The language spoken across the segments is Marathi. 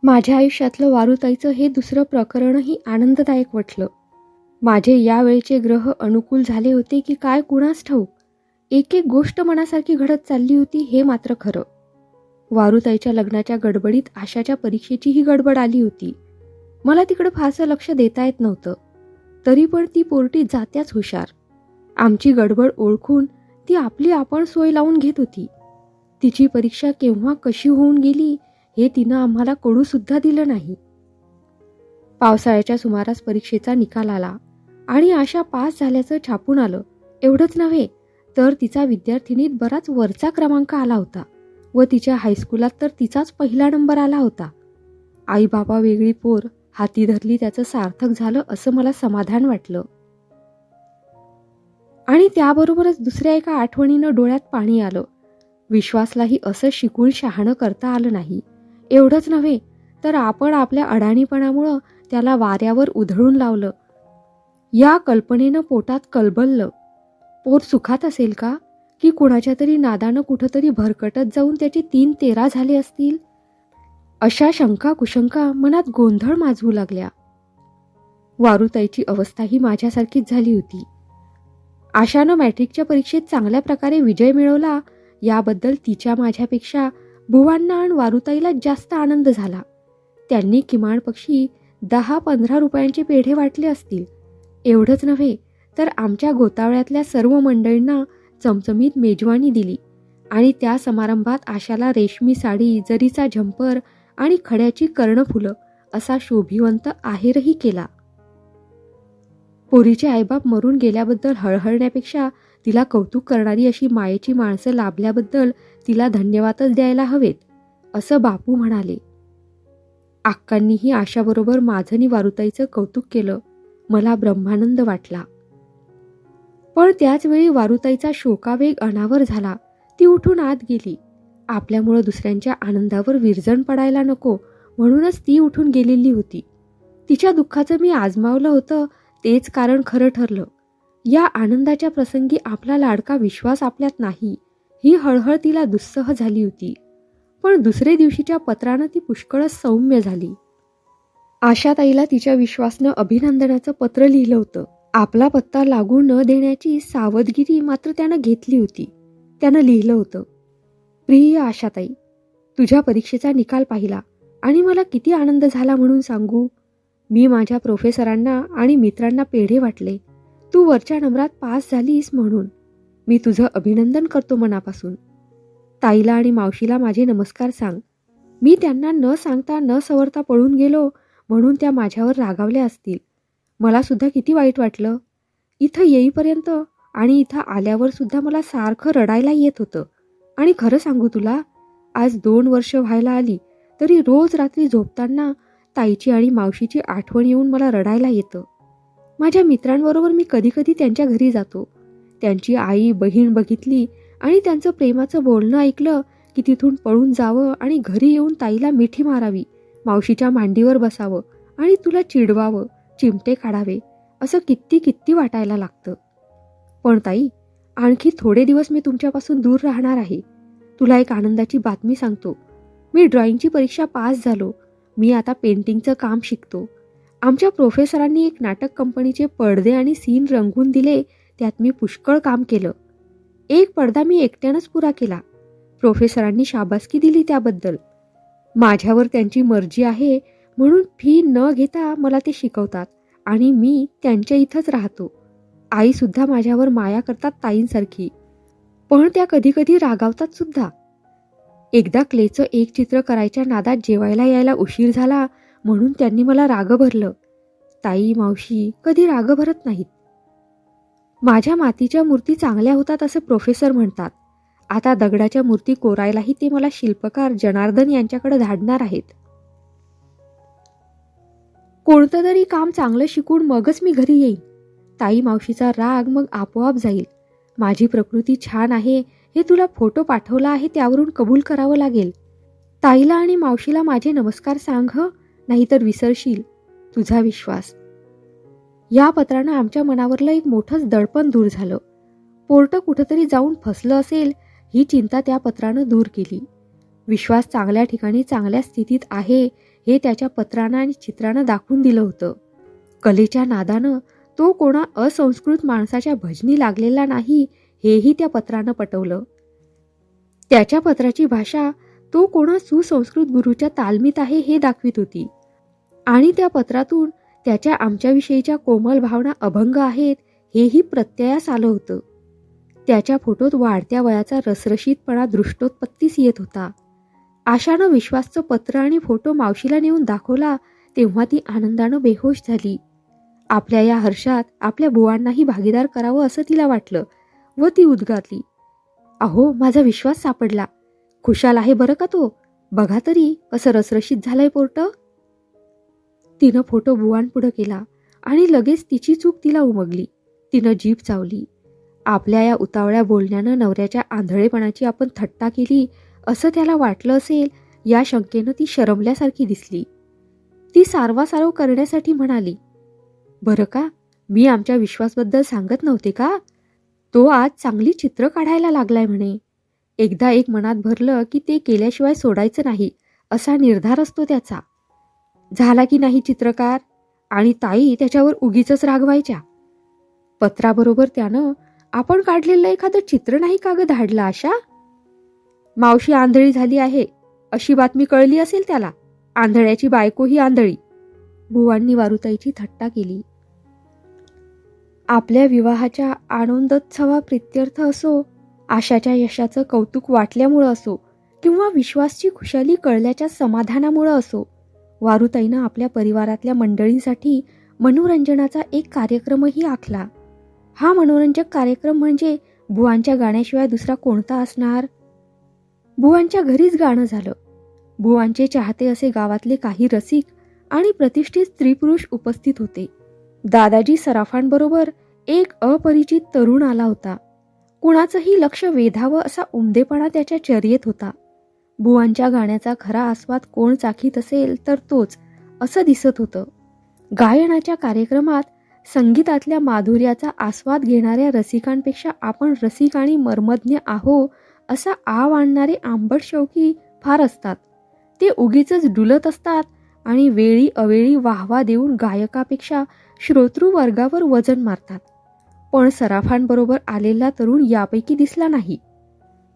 माझ्या आयुष्यातलं वारुताईचं हे दुसरं प्रकरणही आनंददायक वाटलं. माझे यावेळचे ग्रह अनुकूल झाले होते की काय कुणास ठाऊक. एक एक गोष्ट मनासारखी घडत चालली होती हे मात्र खरं. वारुताईच्या लग्नाच्या गडबडीत आशाच्या परीक्षेचीही गडबड आली होती. मला तिकडे फारसं लक्ष देता येत नव्हतं. तरी पण ती पोरटी जात्याच हुशार. आमची गडबड ओळखून ती आपली आपण सोय लावून घेत होती. तिची परीक्षा केव्हा कशी होऊन गेली हे तिनं आम्हाला कळूसुद्धा दिलं नाही. पावसाळ्याच्या सुमारास परीक्षेचा निकाल आला आणि आशा पास झाल्याचं छापून आलं. एवढंच नव्हे तर तिचा विद्यार्थिनीत बराच वरचा क्रमांक आला होता व तिच्या हायस्कुलात तर तिचाच पहिला नंबर आला होता. आई बाबा वेगळी पोर हाती धरली त्याचं सार्थक झालं असं मला समाधान वाटलं. आणि त्याबरोबरच दुसऱ्या एका आठवणीनं डोळ्यात पाणी आलं. विश्वासलाही असं शिकून शहाणं करता आलं नाही. एवढंच नव्हे तर आपण आपल्या अडाणीपणामुळं त्याला वाऱ्यावर उधळून लावलं. या कल्पनेनं पोटात कलबललं. पोट सुखात असेल का की कुणाच्या तरी नादानं कुठंतरी भरकटत जाऊन त्याची 3-13 झाले असतील. अशा शंका कुशंका मनात गोंधळ माजवू लागल्या. वारुताईची अवस्थाही माझ्यासारखीच झाली होती. आशानं मॅट्रिकच्या परीक्षेत चांगल्या प्रकारे विजय मिळवला याबद्दल तिच्या माझ्यापेक्षा बुवांना आणि वारुताईला जास्त आनंद झाला. त्यांनी किमान पक्षी 10-15 रुपयांचे पेढे वाटले असतील. एवढंच नव्हे तर आमच्या गोतावळ्यातल्या सर्व मंडळींना चमचमीत मेजवानी दिली आणि त्या समारंभात आशाला रेशमी साडी, जरीचा झंपर आणि खड्याची कर्णफुलं असा शोभिवंत आहेरही केला. पोरीचे आईबाप मरून गेल्याबद्दल हळहळण्यापेक्षा तिला कौतुक करणारी अशी मायेची माणसं लाभल्याबद्दल तिला धन्यवादच द्यायला हवेत असं बापू म्हणाले. अक्कांनीही आशाबरोबर माझं आणि वारुताईचं कौतुक केलं. मला ब्रह्मानंद वाटला. पण त्याचवेळी वारुताईचा शोकावेग अनावर झाला. ती उठून आत गेली. आपल्यामुळं दुसऱ्यांच्या आनंदावर विरजण पडायला नको म्हणूनच ती उठून गेलेली होती. तिच्या दुःखाचं मी आजमावलं होतं तेच कारण खरं ठरलं. या आनंदाच्या प्रसंगी आपला लाडका विश्वास आपल्यात नाही ही हळहळ तिला दुस्सह झाली होती. पण दुसरे दिवशीच्या पत्रानं ती पुष्कळच सौम्य झाली. आशाताईला तिच्या विश्वासनं अभिनंदनाचं पत्र लिहिलं होतं. आपला पत्ता लागू न देण्याची सावधगिरी मात्र त्यानं घेतली होती. त्यानं लिहिलं होतं, प्रिय आशाताई, तुझ्या परीक्षेचा निकाल पाहिला आणि मला किती आनंद झाला म्हणून सांगू. मी माझ्या प्रोफेसरांना आणि मित्रांना पेढे वाटले. तू वरच्या नंबरात पास झालीस म्हणून मी तुझं अभिनंदन करतो मनापासून. ताईला आणि मावशीला माझे नमस्कार सांग. मी त्यांना न सांगता न सवरता पळून गेलो म्हणून त्या माझ्यावर रागावल्या असतील. मला सुद्धा किती वाईट वाटलं. इथं येईपर्यंत आणि इथं आल्यावर सुद्धा मला सारखं रडायला येत होतं. आणि खरं सांगू तुला, आज 2 वर्ष व्हायला आली तरी रोज रात्री झोपताना ताईची आणि मावशीची आठवण येऊन मला रडायला येतं. माझ्या मित्रांबरोबर मी कधी कधी त्यांच्या घरी जातो. त्यांची आई बहीण बघितली आणि त्यांचं प्रेमाचं बोलणं ऐकलं की तिथून पळून जावं आणि घरी येऊन ताईला मिठी मारावी, मावशीच्या मांडीवर बसावं आणि तुला चिडवावं, चिमटे काढावे असं किती किती वाटायला लागतं. पण ताई, आणखी थोडे दिवस मी तुमच्यापासून दूर राहणार आहे. तुला एक आनंदाची बातमी सांगतो. मी ड्रॉइंगची परीक्षा पास झालो. मी आता पेंटिंगचं काम शिकतो. आमच्या प्रोफेसरांनी एक नाटक कंपनीचे पडदे आणि सीन रंगवून दिले. त्यात मी पुष्कळ काम केलं. एक पडदा मी एकट्यानंच पुरा केला. प्रोफेसरांनी शाबासकी दिली त्याबद्दल. माझ्यावर त्यांची मर्जी आहे म्हणून फी न घेता मला ते शिकवतात आणि मी त्यांच्या इथंच राहतो. आईसुद्धा माझ्यावर माया करतात ताईंसारखी, पण त्या कधी कधी रागावतात सुद्धा. एकदा क्लेचं एक चित्र करायच्या नादात जेवायला यायला उशीर झाला म्हणून त्यांनी मला राग भरलं. ताई मावशी कधी राग भरत नाहीत. माझ्या मातीच्या मूर्ती चांगल्या होतात असं प्रोफेसर म्हणतात. आता दगडाच्या मूर्ती कोरायलाही ते मला शिल्पकार जनार्दन यांच्याकडे धाडणार आहेत. कोणतं तरी काम चांगलं शिकून मगच मी घरी येईन. ताई मावशीचा राग मग आपोआप जाईल. माझी प्रकृती छान आहे हे तुला फोटो पाठवला आहे त्यावरून कबूल करावं लागेल. ताईला आणि मावशीला माझे नमस्कार सांग हं, नाहीतर विसरशील. तुझा विश्वास. या पत्रानं आमच्या मनावरलं एक मोठंच दडपण दूर झालं. पोर्ट कुठंतरी जाऊन फसलं असेल ही चिंता त्या पत्रानं दूर केली. विश्वास चांगल्या ठिकाणी चांगल्या स्थितीत आहे हे त्याच्या पत्रानं आणि चित्रानं दाखवून दिलं होतं. कलेच्या नादानं तो कोणा असंस्कृत माणसाच्या भजनी लागलेला नाही हेही त्या पत्रानं पटवलं. त्याच्या पत्राची भाषा तो कोणा सुसंस्कृत गुरूच्या तालमीत आहे हे दाखवित होती आणि त्या पत्रातून त्याच्या आमच्याविषयीच्या कोमल भावना अभंग आहेत हेही प्रत्ययास आलं होतं. त्याच्या फोटोत वाढत्या वयाचा रसरशीतपणा दृष्टोत्पत्तीस येत होता. आशानं विश्वासचं पत्र आणि फोटो मावशीला नेऊन दाखवला तेव्हा ती आनंदानं बेहोश झाली. आपल्या या हर्षात आपल्या बुवांनाही भागीदार करावं असं तिला वाटलं व ती उद्गारली, अहो माझा विश्वास सापडला. खुशाल आहे बरं का तो. बघा तरी कसं रसरशीत झालंय पोर्ट. तिनं फोटो बुवांपुढं केला आणि लगेच तिची चूक तिला उमगली. तिनं जीभ चावली. आपल्या या उतावळ्या बोलण्यानं नवऱ्याच्या आंधळेपणाची आपण थट्टा केली असं त्याला वाटलं असेल या शंकेनं ती शरमल्यासारखी दिसली. ती सारवासारव करण्यासाठी म्हणाली, बरं का, मी आमच्या विश्वासबद्दल सांगत नव्हते का? तो आज चांगली चित्र काढायला लागलाय म्हणे. एकदा एक मनात भरलं की ते केल्याशिवाय सोडायचं नाही असा निर्धार असतो त्याचा. झाला की नाही चित्रकार. आणि ताई त्याच्यावर उगीचच रागवायच्या. पत्राबरोबर त्यानं आपण काढलेलं एखादं चित्र नाही का ग धाडलं आशा? मावशी आंधळी झाली आहे अशी बातमी कळली असेल त्याला. आंधळ्याची बायकोही आंधळी. बुवांनी वारुताईची थट्टा केली. आपल्या विवाहाच्या आनंदोत्सवा प्रित्यर्थ असो, आशाच्या यशाचं कौतुक वाटल्यामुळं असो किंवा विश्वासची खुशाली कळल्याच्या समाधानामुळं असो, वारुताईनं आपल्या परिवारातल्या मंडळींसाठी मनोरंजनाचा एक कार्यक्रमही आखला. हा मनोरंजक कार्यक्रम म्हणजे बुवांच्या गाण्याशिवाय दुसरा कोणता असणार? बुवांच्या घरीच गाणं झालं. बुवांचे चाहते असे गावातले काही रसिक आणि प्रतिष्ठित स्त्री पुरुष उपस्थित होते. दादाजी सराफांबरोबर एक अपरिचित तरुण आला होता. कुणाचंही लक्ष वेधावं असा उमदेपणा त्याच्या चर्येत होता. बुवांच्या गाण्याचा खरा आस्वाद कोण चाखीत असेल तर तोच असं दिसत होतं. गायनाच्या कार्यक्रमात संगीतातल्या माधुर्याचा आस्वाद घेणाऱ्या रसिकांपेक्षा आपण रसिक आणि मर्मज्ञ आहो असा आव आणणारे आंबट शौकी फार असतात. ते उगीचच डुलत असतात आणि वेळी अवेळी वाहवा देऊन गायकापेक्षा श्रोतृवर्गावर वजन मारतात. पण सराफांबरोबर आलेला तरुण यापैकी दिसला नाही.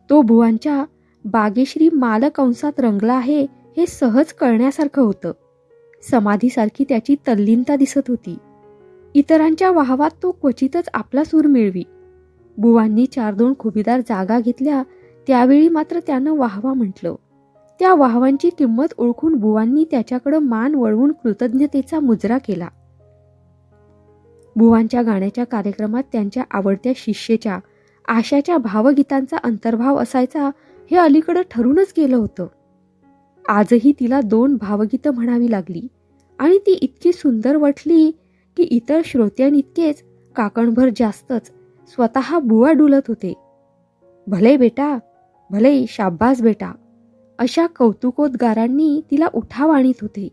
तो बुवांच्या बागेश्री मालकंसात रंगला आहे हे सहज कळण्यासारखं होतं. समाधीसारखी त्याची तल्लीनता दिसत होती. इतरांच्या वाहवात तो क्वचितच आपला सूर मिळवी. बुवांनी 4-2 खुबीदार जागा घेतल्या त्यावेळी मात्र त्यानं वाहवा म्हटलं. त्या वाहवांची किंमत ओळखून बुवांनी त्याच्याकडं मान वळवून कृतज्ञतेचा मुजरा केला. बुवांच्या गाण्याच्या कार्यक्रमात त्यांच्या आवडत्या शिष्येच्या आशाच्या भावगीतांचा अंतर्भाव असायचा हे अलीकडं ठरूनच गेलं होतं. आजही तिला 2 भावगीतं म्हणावी लागली आणि ती इतकी सुंदर वाटली की इतर श्रोत्यांइतकेच काकणभर जास्तच स्वतः बुवा डुलत होते. भले बेटा, भले, शाब्बास बेटा अशा कौतुकोद्गारांनी तिला उठाव आणीत होते.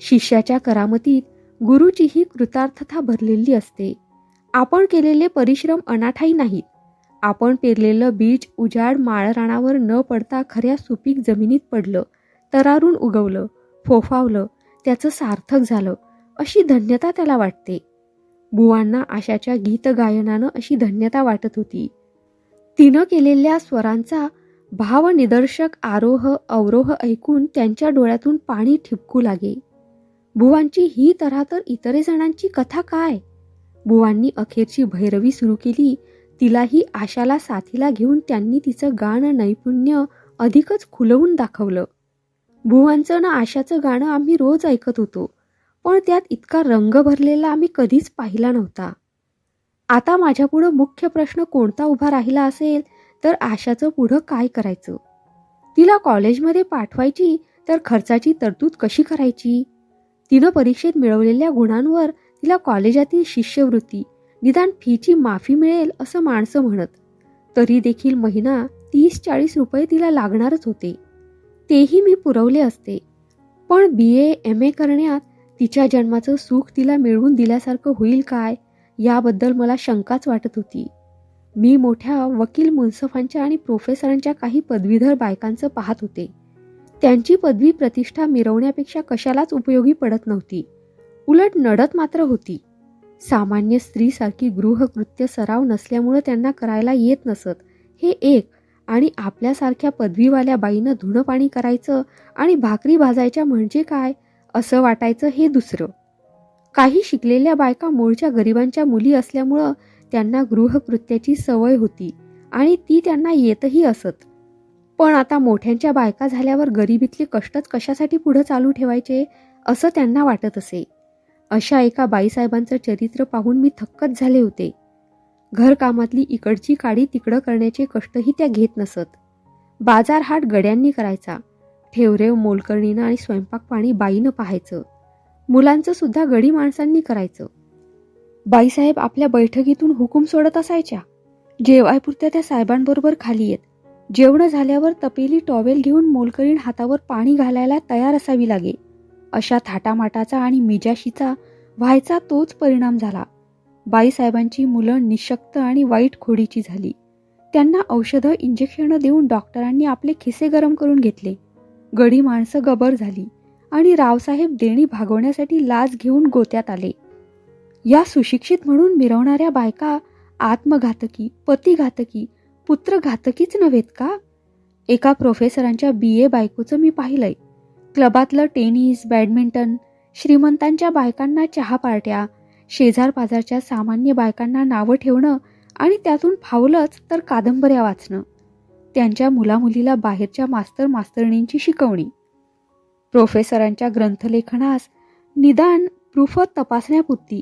शिष्याच्या करामतीत गुरुचीही कृतार्थता भरलेली असते. आपण केलेले परिश्रम अनाठाई नाहीत. आपण पेरलेलं बीज उजाड माळरानावर न पडता खऱ्या सुपीक जमिनीत पडलं, तरारून उगवलं, फोफावलं, त्याचं सार्थक झालं अशी धन्यता त्याला वाटते. बुवांना आशाच्या गीतगायनानं अशी धन्यता वाटत होती. तिनं केलेल्या स्वरांचा भावनिदर्शक आरोह अवरोह ऐकून त्यांच्या डोळ्यातून पाणी ठिपकू लागे. बुवांची ही तऱ्हा तर इतरे जणांची कथा काय? बुवांनी अखेरची भैरवी सुरू केली. तिलाही आशाला साथीला घेऊन त्यांनी तिचं गाणं नैपुण्य अधिकच खुलवून दाखवलं. बुवांचं ना आशाचं गाणं आम्ही रोज ऐकत होतो, पण त्यात इतका रंग भरलेला आम्ही कधीच पाहिला नव्हता. आता माझ्यापुढं मुख्य प्रश्न कोणता उभा राहिला असेल तर आशाचं पुढं काय करायचं? तिला कॉलेजमध्ये पाठवायची तर खर्चाची तरतूद कशी करायची? तिनं परीक्षेत मिळवलेल्या गुणांवर तिला कॉलेजातील शिष्यवृत्ती निदान फीची माफी मिळेल असं माणसं म्हणत. तरी देखील महिना 30-40 रुपये तिला लागणारच होते. तेही मी पुरवले असते. पण BA MA करण्यात तिच्या जन्माचं सुख तिला मिळवून दिल्यासारखं होईल काय याबद्दल मला शंकाच वाटत होती. मी मोठ्या वकील मुन्सफांच्या आणि प्रोफेसरांच्या काही पदवीधर बायकांचं पाहत होते. त्यांची पदवी प्रतिष्ठा मिरवण्यापेक्षा कशालाच उपयोगी पडत नव्हती, उलट नडत मात्र होती. सामान्य स्त्रीसारखी गृहकृत्य सराव नसल्यामुळं त्यांना करायला येत नसत हे एक, आणि आपल्यासारख्या पदवीवाल्या बाईनं धुणं पाणी करायचं आणि भाकरी भाजायच्या म्हणजे काय असं वाटायचं हे दुसरं. काही शिकलेल्या बायका मूळच्या गरिबांच्या मुली असल्यामुळं त्यांना गृहकृत्याची सवय होती आणि ती त्यांना येतही असत. पण आता मोठ्यांच्या बायका झाल्यावर गरिबीतले कष्टच कशासाठी पुढं चालू ठेवायचे असं त्यांना वाटत असे. अशा एका बाईसाहेबांचं चरित्र पाहून मी थक्कच झाले होते. घरकामातली इकडची काडी तिकडं करण्याचे कष्टही त्या घेत नसत. बाजार हाट गड्यांनी करायचा, ठेवरेव मोलकरणीनं आणि स्वयंपाक पाणी बाईनं पाहायचं. मुलांचं सुद्धा गडी माणसांनी करायचं. बाईसाहेब आपल्या बैठकीतून हुकूम सोडत असायच्या. जेवायपुरत्या त्या साहेबांबरोबर खाली येत. जेवण झाल्यावर तपेली टॉवेल घेऊन मोलकरीण हातावर पाणी घालायला तयार असावी लागे. अशा थाटामाटाचा आणि मिजाशीचा व्हायचा तोच परिणाम झाला. बाईसाहेबांची मुलं निशक्त आणि वाईट खोडीची झाली. त्यांना औषधं इंजेक्शनं देऊन डॉक्टरांनी आपले खिसे गरम करून घेतले. गडी माणसं गबर झाली आणि रावसाहेब देणी भागवण्यासाठी लाच घेऊन गोत्यात आले. या सुशिक्षित म्हणून मिरवणाऱ्या बायका आत्मघातकी, पतिघातकी, पुत्रघातकीच नव्हेत का? एका प्रोफेसरांच्या BA बायकोचं मी पाहिलंय. क्लबातलं टेनिस, बॅडमिंटन, श्रीमंतांच्या बायकांना चहा पार्ट्या, शेजार पाजारच्या सामान्य बायकांना नावं ठेवणं आणि त्यातून फावलंच तर कादंबऱ्या वाचणं. त्यांच्या मुलामुलीला बाहेरच्या मास्तर मास्तरणींची शिकवणी. प्रोफेसरांच्या ग्रंथलेखनास निदान प्रूफ तपासण्यापुरती,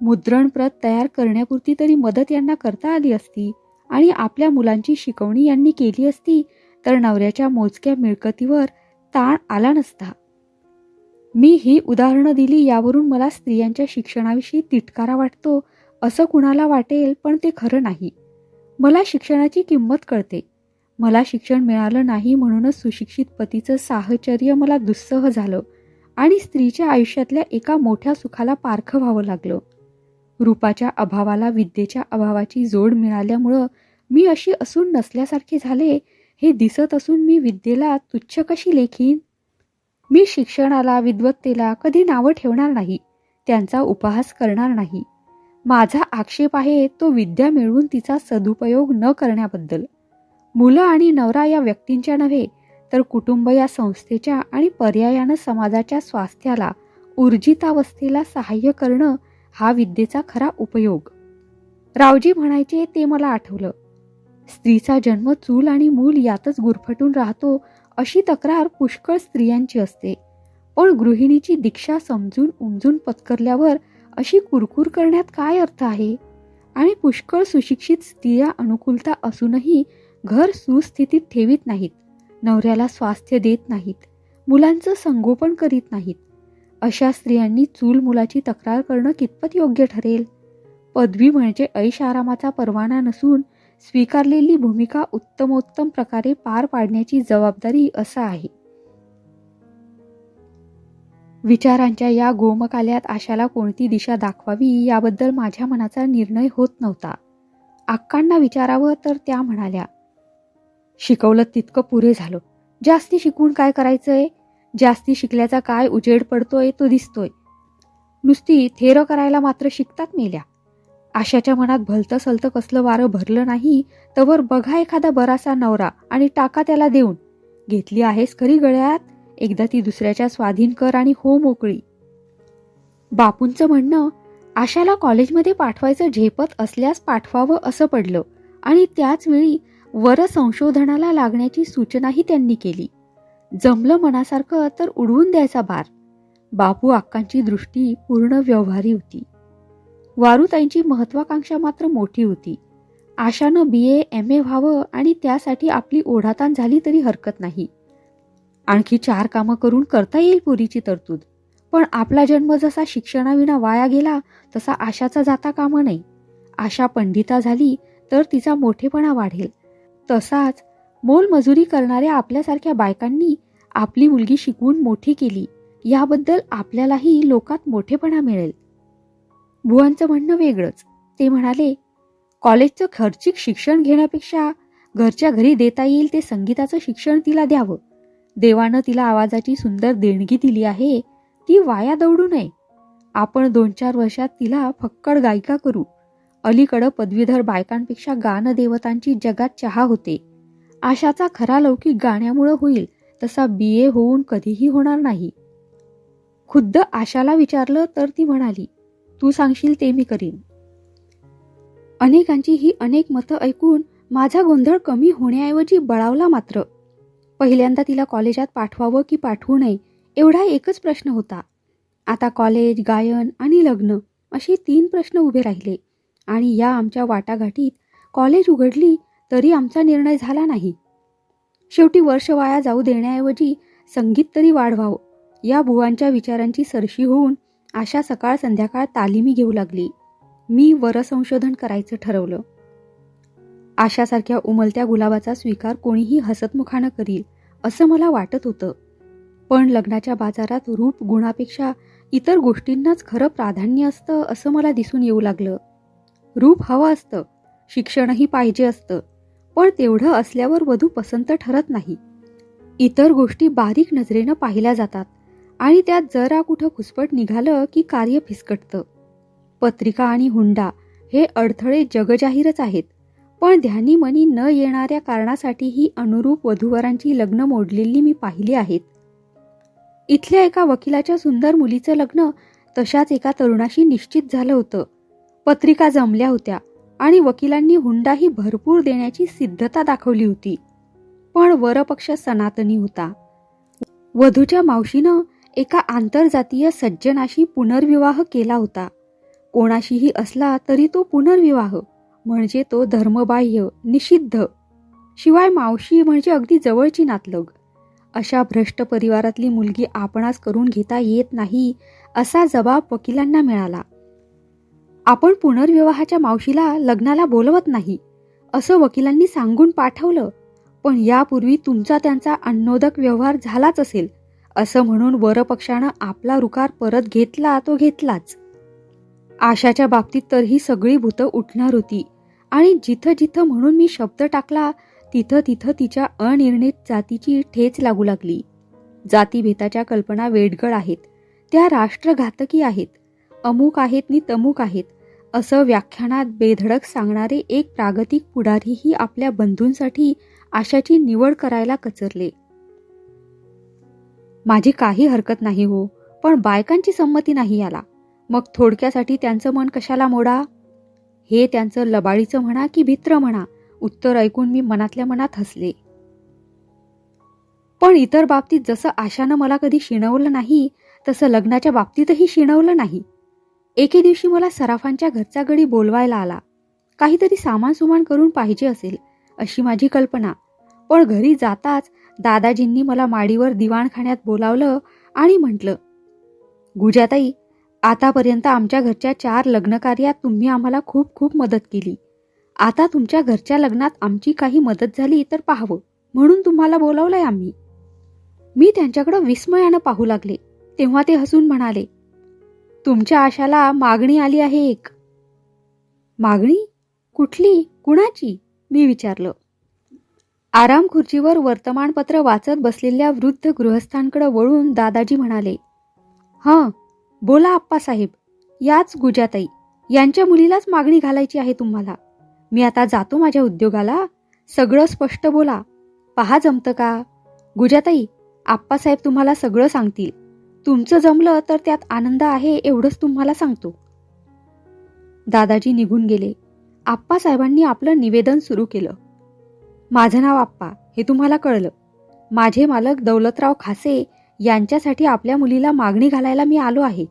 मुद्रणप्रत तयार करण्यापुरती तरी मदत यांना करता आली असती आणि आपल्या मुलांची शिकवणी यांनी केली असती तर नवऱ्याच्या मोजक्या मिळकतीवर ताण आला नसता. मी ही उदाहरणं दिली यावरून मला स्त्रियांच्या शिक्षणाविषयी तिटकारा वाटतो असं कुणाला वाटेल, पण ते खरं नाही. मला शिक्षणाची किंमत कळते. मला शिक्षण मिळालं नाही म्हणूनच सुशिक्षित पतीचं साहचर्य मला दुस्सह झालं आणि स्त्रीच्या आयुष्यातल्या एका मोठ्या सुखाला पारखं व्हावं लागलं. रूपाच्या अभावाला विद्येच्या अभावाची जोड मिळाल्यामुळं मी अशी असून नसल्यासारखे झाले हे दिसत असून मी विद्येला तुच्छ कशी लेखीन? मी शिक्षणाला, विद्वत्तेला कधी नावं ठेवणार नाही, त्यांचा उपहास करणार नाही. माझा आक्षेप आहे तो विद्या मिळवून तिचा सदुपयोग न करण्याबद्दल. मुलं आणि नवरा या व्यक्तींच्या नव्हे तर कुटुंब या संस्थेच्या आणि पर्यायानं समाजाच्या स्वास्थ्याला, ऊर्जितावस्थेला सहाय्य करणं हा विद्येचा खरा उपयोग. रावजी म्हणायचे ते मला आठवलं. स्त्रीचा जन्म चूल आणि मूल यातच गुरफटून राहतो अशी तक्रार पुष्कळ स्त्रियांची असते, पण गृहिणीची दीक्षा समजून उमजून पत्करल्यावर अशी कुरकुर करण्यात काय अर्थ आहे? आणि पुष्कळ सुशिक्षित स्त्रिया अनुकूलता असूनही घर सुस्थितीत ठेवीत नाहीत, नवऱ्याला स्वास्थ्य देत नाहीत, मुलांचं संगोपन करीत नाहीत. अशा स्त्रियांनी चूल मुलाची तक्रार करणं कितपत योग्य ठरेल? पदवी म्हणजे ऐश आरामाचा परवाना नसून स्वीकारलेली भूमिका उत्तमोत्तम प्रकारे पार पाडण्याची जबाबदारी असं आहे. विचारांच्या या गोमकाल्यात आशाला कोणती दिशा दाखवावी याबद्दल माझ्या मनाचा निर्णय होत नव्हता. अक्कांना विचारावं तर त्या म्हणाल्या, शिकवलं तितकं पुरे झालं. जास्ती शिकून काय करायचंय? जास्ती शिकल्याचा काय उजेड पडतोय तो दिसतोय. नुसती थेरं करायला मात्र शिकतात मेल्या. आशाच्या मनात भलतं सलतं कसलं वारं भरलं नाही तवर बघा एखादा बरासा नवरा आणि टाका त्याला देऊन. घेतली आहेस खरी गळ्यात, एकदा ती दुसऱ्याच्या स्वाधीन कर आणि हो मोकळी. बापूंचं म्हणणं आशाला कॉलेजमध्ये पाठवायचं झेपत असल्यास पाठवावं असं पडलं आणि त्याच वेळी वर संशोधनाला लागण्याची सूचनाही त्यांनी केली. जमलं मनासारखं तर उडवून द्यायचा बार. बापू अक्कांची दृष्टी पूर्ण व्यवहारी होती. वारुताईंची महत्वाकांक्षा मात्र मोठी होती. आशानं BA MA व्हावं आणि त्यासाठी आपली ओढाताण झाली तरी हरकत नाही. आणखी 4 कामं करून करता येईल पुरीची तरतूद. पण आपला जन्म जसा शिक्षणाविना वाया गेला तसा आशाचा जाता कामा नाही. आशा पंडिता झाली तर तिचा मोठेपणा वाढेल. तसाच मोलमजुरी करणाऱ्या आपल्यासारख्या बायकांनी आपली मुलगी शिकवून मोठी केली याबद्दल आपल्यालाही लोकात मोठेपणा मिळेल. बुवांचं म्हणणं वेगळंच. ते म्हणाले, कॉलेजचं खर्चिक शिक्षण घेण्यापेक्षा घरच्या घरी देता येईल ते संगीताचं शिक्षण तिला द्यावं. देवानं तिला आवाजाची सुंदर देणगी दिली आहे, ती वाया दौडू नये. आपण 2-4 वर्षात तिला फक्कड गायिका करू. अलीकडं पदवीधर बायकांपेक्षा गानदेवतांची जगात चहा होते. आशाचा खरा लौकिक गाण्यामुळं होईल तसा BA होऊन कधीही होणार नाही. खुद्द आशाला विचारलं तर ती म्हणाली, तू सांगशील ते मी करीन. अनेकांची ही अनेक मतं ऐकून माझा गोंधळ कमी होण्याऐवजी बळावला मात्र. पहिल्यांदा तिला कॉलेजात पाठवावं की पाठवू नये एवढा एकच प्रश्न होता. आता कॉलेज, गायन आणि लग्न असे 3 प्रश्न उभे राहिले आणि या आमच्या वाटाघाटीत कॉलेज उघडली तरी आमचा निर्णय झाला नाही. शेवटी वर्ष वाया जाऊ देण्याऐवजी संगीत तरी वाढवावं या बुवांच्या विचारांची सरशी होऊन आशा सकाळ संध्याकाळ तालिमी घेऊ लागली. मी वरसंशोधन करायचं ठरवलं. आशासारख्या उमलत्या गुलाबाचा स्वीकार कोणीही हसतमुखानं करील असं मला वाटत होतं. पण लग्नाच्या बाजारात रूप गुणापेक्षा इतर गोष्टींनाच खरं प्राधान्य असतं असं मला दिसून येऊ लागलं. रूप हवं असतं, शिक्षणही पाहिजे असतं, पण तेवढं असल्यावर वधू पसंत ठरत नाही. इतर गोष्टी बारीक नजरेनं पाहिल्या जातात आणि त्यात जरा कुठं खुसपट निघालं की कार्य फिसकटतं. पत्रिका आणि हुंडा हे अडथळे जगजाहीरच आहेत, पण ध्यानी मनी न येणाऱ्या कारणासाठीही अनुरूप वधूवरांची लग्न मोडलेली मी पाहिली आहेत. इथल्या एका वकिलाच्या सुंदर मुलीचं लग्न तशाच एका तरुणाशी निश्चित झालं होतं. पत्रिका जमल्या होत्या आणि वकिलांनी हुंडाही भरपूर देण्याची सिद्धता दाखवली होती. पण वरपक्ष सनातनी होता. वधूच्या मावशीनं एका आंतरजातीय सज्जनाशी पुनर्विवाह केला होता. कोणाशीही असला तरी तो पुनर्विवाह म्हणजे तो धर्मबाह्य, निषिद्ध. शिवाय मावशी म्हणजे अगदी जवळची नातलग. अशा भ्रष्ट परिवारातली मुलगी आपणास करून घेता येत नाही असा जबाब वकिलांना मिळाला. आपण पुनर्विवाहाच्या मावशीला लग्नाला बोलवत नाही असं वकिलांनी सांगून पाठवलं, पण यापूर्वी तुमचा त्यांचा अन्नोदक व्यवहार झालाच असेल असं म्हणून वरपक्षानं आपला रुकार परत घेतला तो घेतलाच. आशाच्या बाबतीत तर ही सगळी भूतं उठणार होती आणि जिथं जिथं म्हणून मी शब्द टाकला तिथं तिथं तिच्या अनिर्णित जातीची ठेच लागू लागली. जातीभेदाच्या कल्पना वेडगळ आहेत, त्या राष्ट्रघातकी आहेत, अमुक आहेत नि तमुक आहेत असं व्याख्यानात बेधडक सांगणारे एक प्रागतिक पुढारीही आपल्या बंधूंसाठी आशाची निवड करायला कचरले. माझी काही हरकत नाही हो, पण बायकांची संमती नाही याला. मग थोडक्यासाठी त्यांचं मन कशाला मोडा? हे त्यांचं लबाडीचं म्हणा की भित्र म्हणा, उत्तर ऐकून मी मनातल्या मनात हसले. पण इतर बाबतीत जसं आशानं मला कधी शिणवलं नाही तसं लग्नाच्या बाबतीतही शिणवलं नाही. एके दिवशी मला सराफांच्या घरचा गडी बोलवायला आला. काहीतरी सामान सुमान करून पाहिजे असेल अशी माझी कल्पना. पण घरी जाताच दादाजींनी मला माडीवर दिवाणखान्यात बोलावलं आणि म्हटलं, गुजाताई, आतापर्यंत आमच्या घरच्या 4 लग्नकार्यात तुम्ही आम्हाला खूप खूप मदत केली. आता तुमच्या घरच्या लग्नात आमची काही मदत झाली तर पाहावं म्हणून तुम्हाला बोलावलंय आम्ही. मी त्यांच्याकडं विस्मयानं पाहू लागले. तेव्हा ते हसून म्हणाले, तुमच्या आशाला मागणी आली आहे एक. मागणी? कुठली? कुणाची? मी विचारलं. आराम खुर्चीवर वर्तमानपत्र वाचत बसलेल्या वृद्ध गृहस्थांकडे वळून दादाजी म्हणाले, हां बोला आप्पासाहेब, याच गुजाताई, यांच्या मुलीलाच मागणी घालायची आहे तुम्हाला. मी आता जातो माझ्या उद्योगाला. सगळं स्पष्ट बोला, पहा जमतं का. गुजाताई, आप्पासाहेब तुम्हाला सगळं सांगतील. तुमचं जमलं तर त्यात आनंद आहे एवढंच तुम्हाला सांगतो. दादाजी निघून गेले. आप्पासाहेबांनी आपलं निवेदन सुरू केलं. माझं नाव आप्पा हे तुम्हाला कळलं. माझे मालक दौलतराव खासे यांच्यासाठी आपल्या मुलीला मागणी घालायला मी आलो आहे.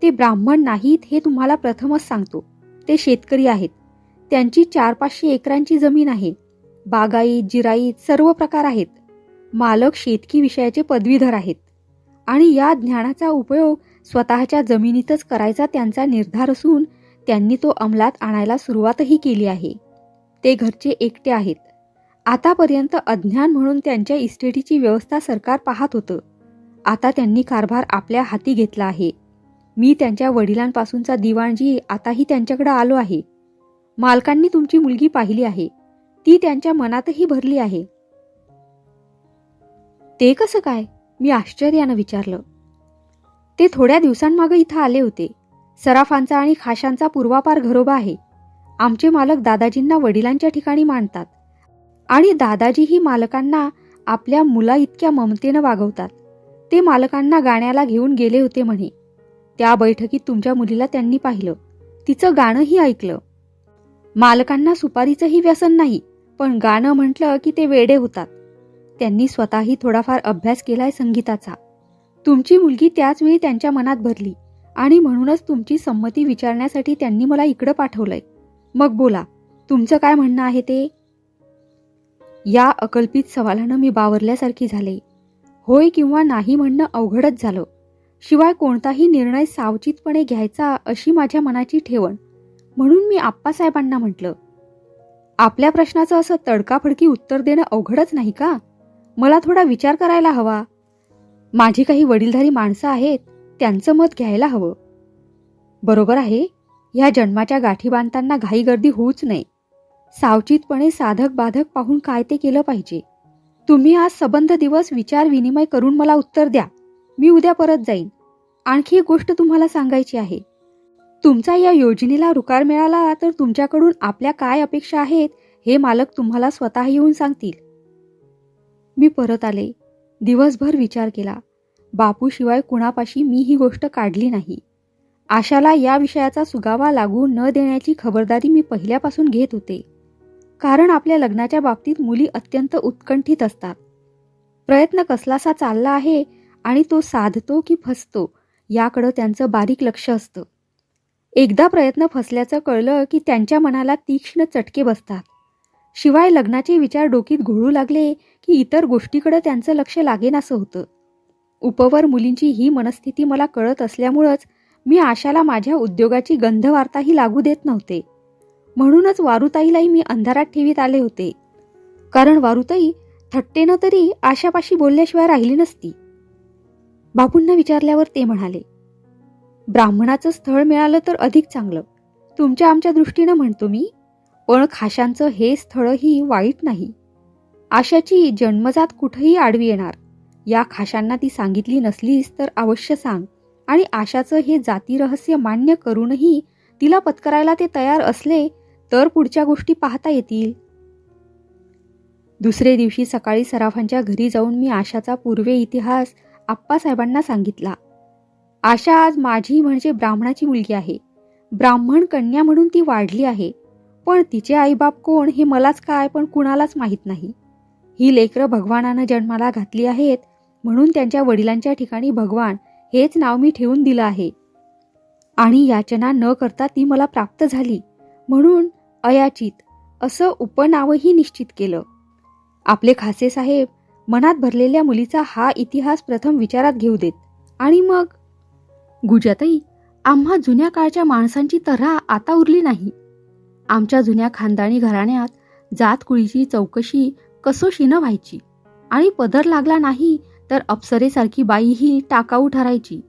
ते ब्राह्मण नाहीत हे तुम्हाला प्रथमच सांगतो. ते शेतकरी आहेत. त्यांची 400-500 एकरांची जमीन आहे. बागाईत, जिराईत सर्व प्रकार आहेत. मालक शेतकी विषयाचे पदवीधर आहेत आणि या ज्ञानाचा उपयोग स्वतःच्या जमिनीतच करायचा त्यांचा निर्धार असून त्यांनी तो अंमलात आणायला सुरुवातही केली आहे. ते घरचे एकटे आहेत. आतापर्यंत अज्ञान म्हणून त्यांच्या इस्टेटीची व्यवस्था सरकार पाहत होतं. आता त्यांनी कारभार आपल्या हाती घेतला आहे. मी त्यांच्या वडिलांपासूनचा दिवाणजी आताही त्यांच्याकडे आलो आहे. मालकांनी तुमची मुलगी पाहिली आहे. ती त्यांच्या मनातही भरली आहे. ते कसं काय? मी आश्चर्यानं विचारलं. ते थोड्या दिवसांमागे इथं आले होते. सराफांचा आणि खाशांचा पूर्वापार घरोबा आहे. आमचे मालक दादाजींना वडिलांच्या ठिकाणी मानतात आणि दादाजीही मालकांना आपल्या मुला इतक्या ममतेनं वागवतात. ते मालकांना गाण्याला घेऊन गेले होते म्हणे. त्या बैठकीत तुमच्या मुलीला त्यांनी पाहिलं. तिचं गाणंही ऐकलं. मालकांना सुपारीचंही व्यसन नाही, पण गाणं म्हटलं की ते वेडे होतात. त्यांनी स्वतःही थोडाफार अभ्यास केलाय संगीताचा. तुमची मुलगी त्याच वेळी त्यांच्या मनात भरली आणि म्हणूनच तुमची संमती विचारण्यासाठी त्यांनी मला इकडं पाठवलंय. मग बोला, तुमचं काय म्हणणं आहे ते? या अकल्पित सवालानं मी बावरल्यासारखी झाले. होय किंवा नाही म्हणणं अवघडच झालं. शिवाय कोणताही निर्णय सावचितपणे घ्यायचा अशी माझ्या मनाची ठेवण. म्हणून मी आप्पासाहेबांना म्हटलं, आपल्या प्रश्नाचं असं तडकाफडकी उत्तर देणं अवघडच नाही का? मला थोडा विचार करायला हवा. माझी काही वडीलधारी माणसं आहेत, त्यांचं मत घ्यायला हवं. बरोबर आहे, ह्या जन्माच्या गाठी बांधताना घाईगर्दी होऊच नये. सावचितपणे साधक बाधक पाहून काय ते केलं पाहिजे. तुम्ही आज सबंध दिवस विचार विनिमय करून मला उत्तर द्या. मी उद्या परत जाईन. आणखी एक गोष्ट तुम्हाला सांगायची आहे. तुमचा या योजनेला रुकार मिळाला तर तुमच्याकडून आपल्या काय अपेक्षा आहेत हे मालक तुम्हाला स्वतः येऊन सांगतील. मी परत आले. दिवसभर विचार केला. बापूशिवाय कुणापाशी मी ही गोष्ट काढली नाही. आशाला या विषयाचा सुगावा लागू न देण्याची खबरदारी मी पहिल्यापासून घेत होते. कारण आपल्या लग्नाच्या बाबतीत मुली अत्यंत उत्कंठित असतात. प्रयत्न कसलासा चालला आहे आणि तो साधतो की फसतो याकडं त्यांचं बारीक लक्ष असतं. एकदा प्रयत्न फसल्याचं कळलं की त्यांच्या मनाला तीक्ष्ण चटके बसतात. शिवाय लग्नाचे विचार डोकीत घोळू लागले की इतर गोष्टीकडे त्यांचं लक्ष लागेनासं होतं. उपवर मुलींची ही मनस्थिती मला कळत असल्यामुळंच मी आशाला माझ्या उद्योगाची गंधवार्ताही लागू देत नव्हते. म्हणूनच वारुताईलाही मी अंधारात ठेवीत आले होते. कारण वारुताई थट्टेनं तरी आशापाशी बोलल्याशिवाय राहिली नसती. बापूंना विचारल्यावर ते म्हणाले, ब्राह्मणाचं स्थळ मिळालं तर अधिक चांगलं. तुमच्या आमच्या दृष्टीनं म्हणतो मी. पण खाशांचं हे स्थळही वाईट नाही. आशाची जन्मजात कुठेही आडवी येणार. या खाशांना ती सांगितली नसलीस तर अवश्य सांग. आणि आशाचं हे जाती रहस्य मान्य करूनही तिला पत्करायला ते तयार असले तर पुढच्या गोष्टी पाहता येतील. दुसरे दिवशी सकाळी सराफांच्या घरी जाऊन मी आशाचा पूर्वे इतिहास आप्पासाहेबांना सांगितला. आशा आज माझी म्हणजे ब्राह्मणाची मुलगी आहे. ब्राह्मण कन्या म्हणून ती वाढली आहे. पण तिचे आईबाप कोण हे मलाच काय पण कुणालाच माहीत नाही. ही लेकरं भगवानानं जन्माला घातली आहेत म्हणून त्यांच्या वडिलांच्या ठिकाणी भगवान हेच नाव मी ठेवून दिलं आहे. आणि याचना न करता ती मला प्राप्त झाली म्हणून अयाचित असं उपनावही निश्चित केलं. आपले खासे साहेब मनात भरलेल्या मुलीचा हा इतिहास प्रथम विचारात घेऊ देत आणि मग, गुजाताई, आम्हा जुन्या काळच्या माणसांची तऱ्हा आता उरली नाही. आमच्या जुन्या खानदानी घराण्यात जातकुळीची चौकशी कसोशीनं व्हायची आणि पदर लागला नाही तर अप्सरेसारखी बाईही टाकाऊ ठरायची.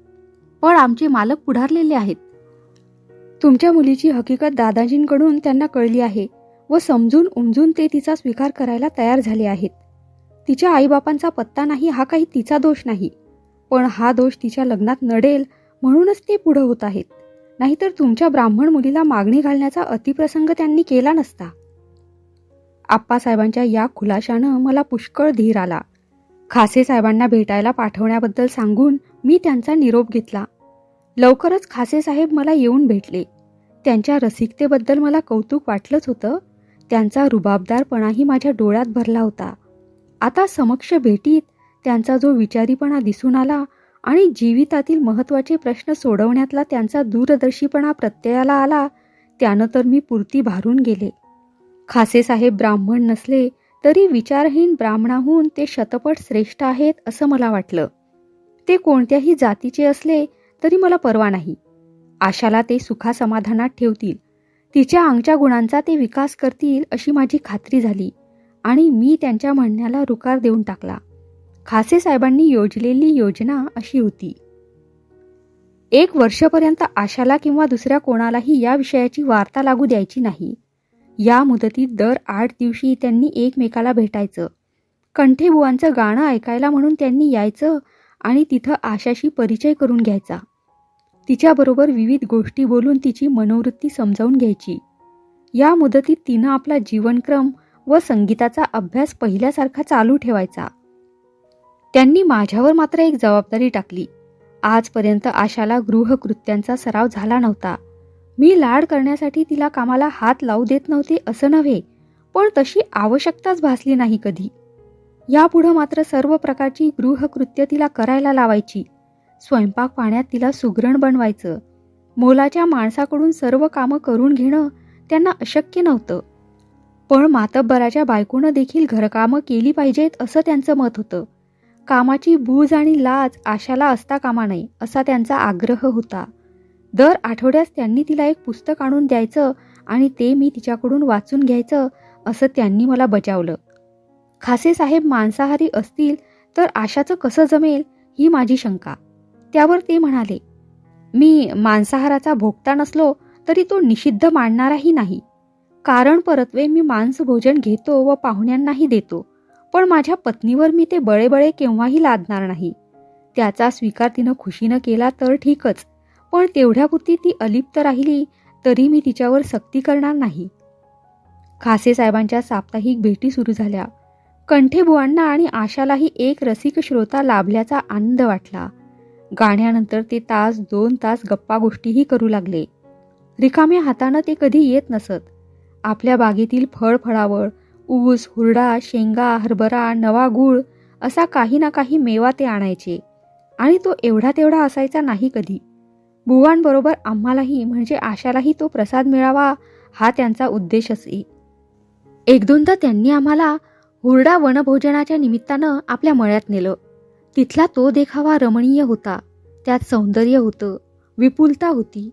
पण आमचे मालक पुढारलेले आहेत. तुमच्या मुलीची हकीकत दादाजींकडून त्यांना कळली आहे व समजून उमजून ते तिचा स्वीकार करायला तयार झाले आहेत. तिच्या आईबापांचा पत्ता नाही हा काही तिचा दोष नाही. पण हा दोष तिच्या लग्नात नडेल म्हणूनच ते पुढं होत आहेत. नाहीतर तुमच्या ब्राह्मण मुलीला मागणी घालण्याचा अतिप्रसंग त्यांनी केला नसता. आप्पासाहेबांच्या या खुलाशानं मला पुष्कळ धीर आला. खासे साहेबांना भेटायला पाठवण्याबद्दल सांगून मी त्यांचा निरोप घेतला. लवकरच खासे साहेब मला येऊन भेटले. त्यांच्या रसिकतेबद्दल मला कौतुक वाटलंच होतं. त्यांचा रुबाबदारपणाही माझ्या डोळ्यात भरला होता. आता समक्ष भेटीत त्यांचा जो विचारीपणा दिसून आला आणि जीवितातील महत्त्वाचे प्रश्न सोडवण्यातला त्यांचा दूरदर्शीपणा प्रत्ययाला आला त्यानं तर मी पुरती भारून गेले. खासे साहेब ब्राह्मण नसले तरी विचारहीन ब्राह्मणाहून ते शतपट श्रेष्ठ आहेत असं मला वाटलं. ते कोणत्याही जातीचे असले तरी मला पर्वा नाही. आशाला ते सुखासमाधानात ठेवतील. तिच्या अंगच्या गुणांचा ते विकास करतील अशी माझी खात्री झाली आणि मी त्यांच्या म्हणण्याला रुकार देऊन टाकला. खासे साहेबांनी योजलेली योजना अशी होती. 1 वर्षपर्यंत आशाला किंवा दुसऱ्या कोणालाही या विषयाची वार्ता लागू द्यायची नाही. या मुदतीत दर 8 दिवशी त्यांनी एकमेकाला भेटायचं. कंठेबुवांचं गाणं ऐकायला म्हणून त्यांनी यायचं आणि तिथं आशाशी परिचय करून घ्यायचा. तिच्याबरोबर विविध गोष्टी बोलून तिची मनोवृत्ती समजावून घ्यायची. या मुदतीत तिनं आपला जीवनक्रम व संगीताचा अभ्यास पहिल्यासारखा चालू ठेवायचा. त्यांनी माझ्यावर मात्र एक जबाबदारी टाकली. आजपर्यंत आशाला गृहकृत्यांचा सराव झाला नव्हता. मी लाड करण्यासाठी तिला कामाला हात लावू देत नव्हते असं नव्हे, पण तशी आवश्यकताच भासली नाही कधी. यापुढं मात्र सर्व प्रकारची गृहकृत्य तिला करायला लावायची. स्वयंपाक पाण्यात तिला सुगरण बनवायचं. मोलाच्या माणसाकडून सर्व कामं करून घेणं त्यांना अशक्य नव्हतं. पण मातब्बराच्या बायकोनं देखील घरकामं केली पाहिजेत असं त्यांचं मत होतं. कामाची बूज आणि लाज आशाला असता कामा नये असा त्यांचा आग्रह होता. दर आठवड्यास त्यांनी तिला एक पुस्तक आणून द्यायचं आणि ते मी तिच्याकडून वाचून घ्यायचं असं त्यांनी मला बजावलं. खासे साहेब मांसाहारी असतील तर आशाचं कसं जमेल ही माझी शंका. त्यावर ते म्हणाले, मी मांसाहाराचा भोगता नसलो तरी तो निषिद्ध मानणाराही नाही. कारण परत्वे मी मांसभोजन घेतो व पाहुण्यांनाही देतो, पण माझ्या पत्नीवर मी ते बळेबळे केव्हाही लादणार नाही. त्याचा स्वीकार तिनं खुशीनं केला तर ठीकच, पण तेवढ्यापुरती ती अलिप्त राहिली तरी मी तिच्यावर सक्ती करणार नाही. खासे साहेबांच्या साप्ताहिक भेटी सुरू झाल्या. कंठेबुवांना आणि आशालाही एक रसिक श्रोता लाभल्याचा आनंद वाटला. गाण्यानंतर ते तास 2 तास गप्पा गोष्टीही करू लागले. रिकाम्या हातानं ते कधी येत नसत. आपल्या बागेतील फळफळावळ, ऊस, हुरडा, शेंगा, हरभरा, नवा गूळ असा काही ना काही मेवा ते आणायचे आणि तो एवढा तेवढा असायचा नाही कधी. बुवांबरोबर आम्हालाही म्हणजे आशालाही तो प्रसाद मिळावा हा त्यांचा उद्देश असे. 1-2दा त्यांनी आम्हाला हुरडा वनभोजनाच्या निमित्तानं आपल्या मळ्यात नेलं. तिथला तो देखावा रमणीय होता. त्यात सौंदर्य होतं, विपुलता होती.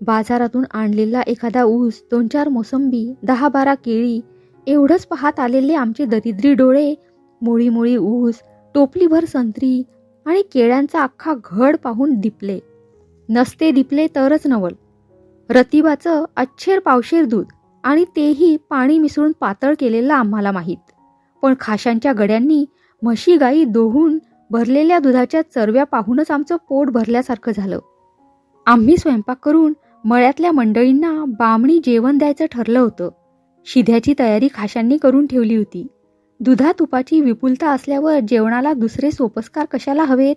बाजारातून आणलेला एखादा ऊस, 2-4 मोसंबी, 10-12 केळी एवढंच पाहत आलेले आमचे दरिद्री डोळे मुळी मुळी ऊस, टोपलीभर संत्री आणि केळ्यांचा अख्खा घड पाहून दिपले. नसते दिपले तरच नवल. रतिबाचं अच्छेर पावशेर दूध आणि तेही पाणी मिसळून पातळ केलेलं आम्हाला माहीत. पण खाशांच्या गड्यांनी म्हशी गाई दोहून भरलेल्या दुधाच्या चरव्या पाहूनच आमचं पोट भरल्यासारखं झालं. आम्ही स्वयंपाक करून मळ्यातल्या मंडळींना बामणी जेवण द्यायचं ठरलं होतं. शिध्याची तयारी खाशांनी करून ठेवली होती. दुधा तुपाची विपुलता असल्यावर जेवणाला दुसरे सोपस्कार कशाला हवेत.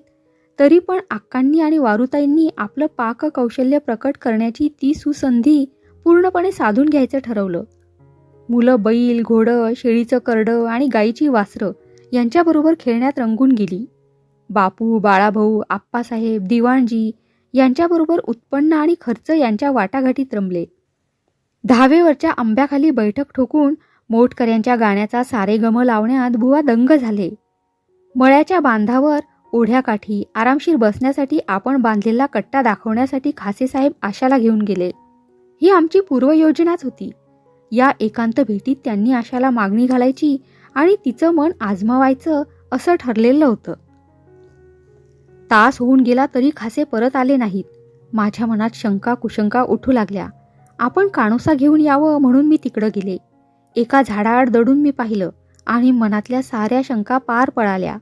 तरी पण अक्कांनी आणि वारुताईंनी आपलं पाककौशल्य प्रकट करण्याची ती सुसंधी पूर्णपणे साधून घ्यायचं ठरवलं. मुलं बैल, घोडं, शेळीचं करडं आणि गाईची वासरं यांच्याबरोबर खेळण्यात रंगून गेली. बापू, बाळाभाऊ, आप्पासाहेब, दिवाणजी यांच्याबरोबर उत्पन्न आणि खर्च यांच्या वाटाघाटीत रमले. धावेवरच्या आंब्याखाली बैठक ठोकून मोटकऱ्यांच्या गाण्याचा सारेगम लावण्यात बुवा दंग झाले. मळ्याच्या बांधावर ओढ्याकाठी आरामशीर बसण्यासाठी आपण बांधलेला कट्टा दाखवण्यासाठी खासेसाहेब आशाला घेऊन गेले. ही आमची पूर्वयोजनाच होती. या एकांत भेटीत त्यांनी आशाला मागणी घालायची आणि तिचं मन आजमावायचं असं ठरलेलं होतं. तास होऊन गेला तरी खासे परत आले नाहीत. माझ्या मनात शंका कुशंका उठू लागल्या. आपण कानोसा घेऊन यावं म्हणून मी तिकडं गेले. एका झाडाआड दडून मी पाहिलं आणि मनातल्या साऱ्या शंका पार पळाल्या.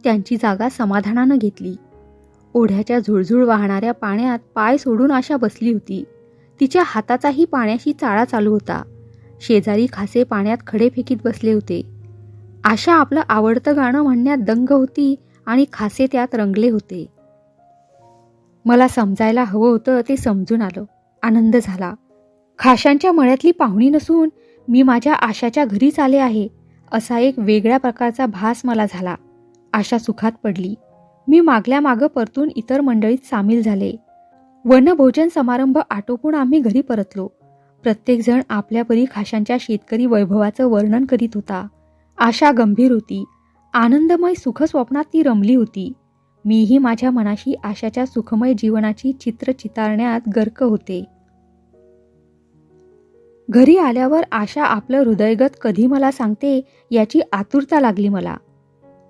त्यांची जागा समाधानानं घेतली. ओढ्याच्या झुळझुळ वाहणाऱ्या पाण्यात पाय सोडून आशा बसली होती. तिच्या हाताचाही पाण्याशी चाळा चालू होता. शेजारी खासे पाण्यात खडे फेकीत बसले होते. आशा आपलं आवडतं गाणं म्हणण्यात दंग होती आणि खासे त्यात रंगले होते. मला समजायला हवं होतं ते समजून आलं. आनंद झाला. खाशांच्या मळ्यातली पाहुणी नसून मी माझ्या आशाच्या घरीच आले आहे असा एक वेगळ्या प्रकारचा भास मला झाला. आशा सुखात पडली. मी मागल्या मागं परतून इतर मंडळीत सामील झाले. वनभोजन समारंभ आटोपून आम्ही घरी परतलो. प्रत्येकजण आपल्या परी खाशांच्या शेतकरी वैभवाचं वर्णन करीत होता. आशा गंभीर होती. आनंदमय सुखस्वप्नात ती रमली होती. मीही माझ्या मनाशी आशाच्या सुखमय जीवनाची चित्र चितारण्यात गर्क होते. घरी आल्यावर आशा आपलं हृदयगत कधी मला सांगते याची आतुरता लागली मला.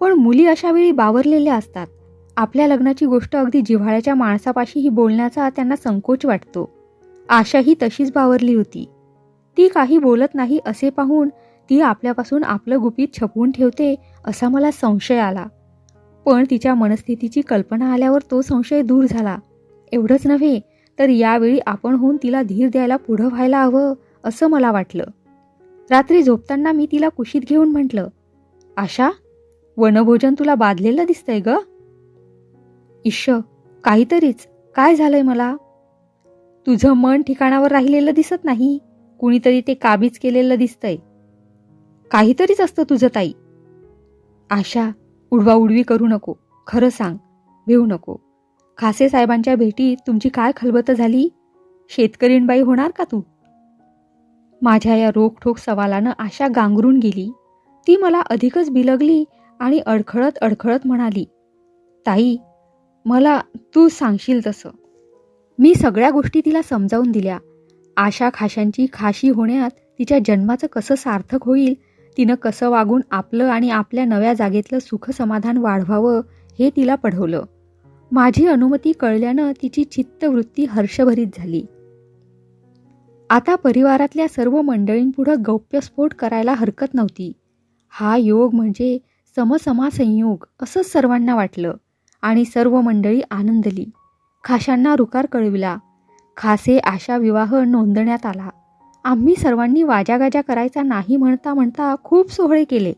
पण मुली अशा वेळी बावरलेल्या असतात. आपल्या लग्नाची गोष्ट अगदी जिव्हाळ्याच्या माणसापाशीही बोलण्याचा त्यांना संकोच वाटतो. आशा ही तशीच बावरली होती. ती काही बोलत नाही असे पाहून ती आपल्यापासून आपलं गुपित छपवून ठेवते असा मला संशय आला. पण तिच्या मनस्थितीची कल्पना आल्यावर तो संशय दूर झाला. एवढंच नव्हे तर यावेळी आपण होऊन तिला धीर द्यायला पुढं व्हायला हवं असं मला वाटलं. रात्री झोपताना मी तिला कुशीत घेऊन म्हटलं, आशा, वनभोजन तुला बाधलेलं दिसतंय ग. इश्श, काहीतरीच. काय झालंय मला? तुझं मन ठिकाणावर राहिलेलं दिसत नाही. कुणीतरी ते काबीज केलेलं दिसतंय. काहीतरीच असतं तुझं ताई. आशा, उडवाउडवी करू नको. खरं सांग, भेऊ नको. खासे साहेबांच्या भेटीत तुमची काय खलबत झाली? शेतकरीणबाई होणार का तू? माझ्या या रोखठोक सवालानं आशा गांगरून गेली. ती मला अधिकच बिलगली आणि अडखळत अडखळत म्हणाली, ताई, मला तू सांगशील तसं. मी सगळ्या गोष्टी तिला समजावून दिल्या. आशा खाशांची खाशी होण्यात तिच्या जन्माचं कसं सार्थक होईल, तिनं कसं वागून आपलं आणि आपल्या नव्या जागेतलं सुखसमाधान वाढवावं हे तिला पढवलं. माझी अनुमती कळल्यानं तिची चित्तवृत्ती हर्षभरीत झाली. आता परिवारातल्या सर्व मंडळींपुढं गौप्यस्फोट करायला हरकत नव्हती. हा योग म्हणजे समसमासंयोग असंच सर्वांना वाटलं आणि सर्व मंडळी आनंदली. खाशांना रुकार कळविला. खासे आशा विवाह नोंदण्यात आला. आम्ही सर्वांनी वाजागाजा करायचा नाही म्हणता म्हणता खूप सोहळे केले.